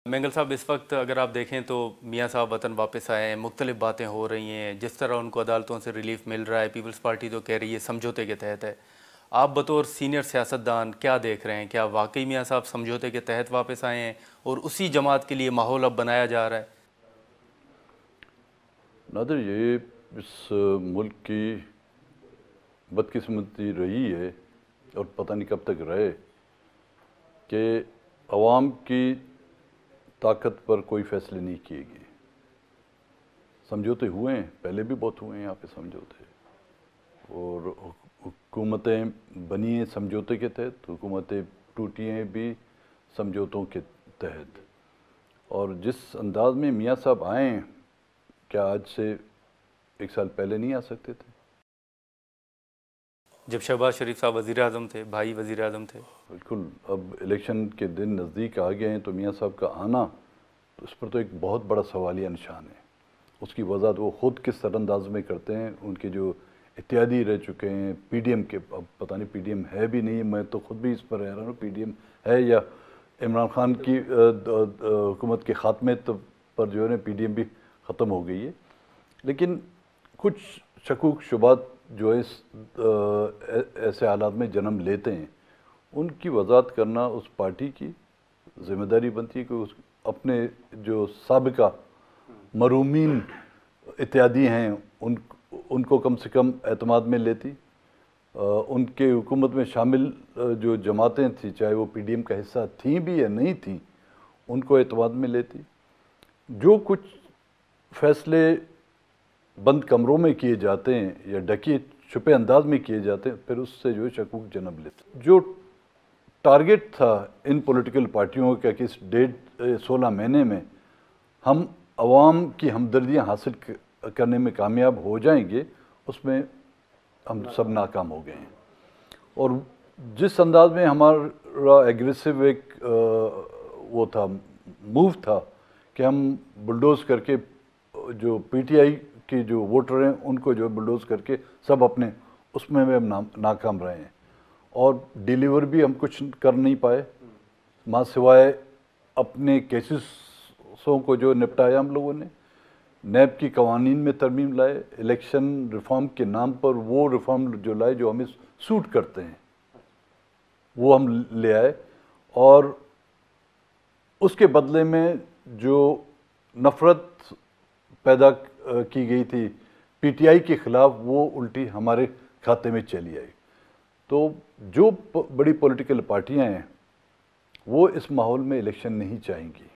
مینگل صاحب، اس وقت اگر آپ دیکھیں تو میاں صاحب وطن واپس آئے ہیں، مختلف باتیں ہو رہی ہیں، جس طرح ان کو عدالتوں سے ریلیف مل رہا ہے، پیپلز پارٹی تو کہہ رہی ہے سمجھوتے کے تحت ہے۔ آپ بطور سینئر سیاستدان کیا دیکھ رہے ہیں؟ کیا واقعی میاں صاحب سمجھوتے کے تحت واپس آئے ہیں اور اسی جماعت کے لیے ماحول اب بنایا جا رہا ہے؟ نادر، یہ اس ملک کی بدقسمتی رہی ہے اور پتہ نہیں کب تک رہے کہ عوام کی طاقت پر کوئی فیصلے نہیں کیے گئے۔ سمجھوتے ہوئے ہیں، پہلے بھی بہت ہوئے ہیں یہاں پہ سمجھوتے، اور حکومتیں بنی ہیں سمجھوتے کے تحت، حکومتیں ٹوٹی ہیں بھی سمجھوتوں کے تحت۔ اور جس انداز میں میاں صاحب آئے ہیں، کیا آج سے 1 سال پہلے نہیں آ سکتے تھے؟ جب شہباز شریف صاحب وزیر اعظم تھے، بھائی وزیر اعظم تھے۔ بالکل، اب الیکشن کے دن نزدیک آ گئے ہیں تو میاں صاحب کا آنا تو اس پر تو ایک بہت بڑا سوالیہ نشان ہے۔ اس کی وضاحت وہ خود کس طرح انداز میں کرتے ہیں، ان کے جو اتحادی رہ چکے ہیں پی ڈی ایم کے، اب پتہ نہیں پی ڈی ایم ہے بھی نہیں، میں تو خود بھی اس پر حیران ہوں پی ڈی ایم ہے یا عمران خان کی حکومت کے خاتمے پر جو ہے نا پی ڈی ایم بھی ختم ہو گئی ہے۔ لیکن کچھ شکوک شبہات جو اس ایسے حالات میں جنم لیتے ہیں، ان کی وضاحت کرنا اس پارٹی کی ذمہ داری بنتی ہے کہ اپنے جو سابقہ مرومین اتحادی ہیں ان کو کم سے کم اعتماد میں لیتی، ان کے حکومت میں شامل جو جماعتیں تھیں، چاہے وہ پی ڈی ایم کا حصہ تھیں بھی یا نہیں تھیں، ان کو اعتماد میں لیتی۔ جو کچھ فیصلے بند کمروں میں کیے جاتے ہیں یا ڈھکے چھپے انداز میں کیے جاتے ہیں، پھر اس سے جو شکوک جنم لیتے۔ جو ٹارگٹ تھا ان پولیٹیکل پارٹیوں کا کہ اس 16 مہینے میں ہم عوام کی ہمدردیاں حاصل کرنے میں کامیاب ہو جائیں گے، اس میں ہم سب ناکام ہو گئے ہیں۔ اور جس انداز میں ہمارا ایگریسو ایک وہ تھا، موو تھا کہ ہم بلڈوز کر کے جو پی ٹی آئی کے جو ووٹر ہیں ان کو جو بلڈوز کر کے سب اپنے اس میں ہم ناکام رہے ہیں، اور ڈیلیور بھی ہم کچھ کر نہیں پائے، ماں سوائے اپنے کیسوں کو جو نپٹایا ہم لوگوں نے۔ نیب کی قوانین میں ترمیم لائے، الیکشن ریفارم کے نام پر وہ ریفارم جو لائے جو ہمیں سوٹ کرتے ہیں وہ ہم لے آئے، اور اس کے بدلے میں جو نفرت پیدا کی گئی تھی پی ٹی آئی کے خلاف، وہ الٹی ہمارے کھاتے میں چلی آئی۔ تو جو بڑی پولیٹیکل پارٹیاں ہیں وہ اس ماحول میں الیکشن نہیں چاہیں گی۔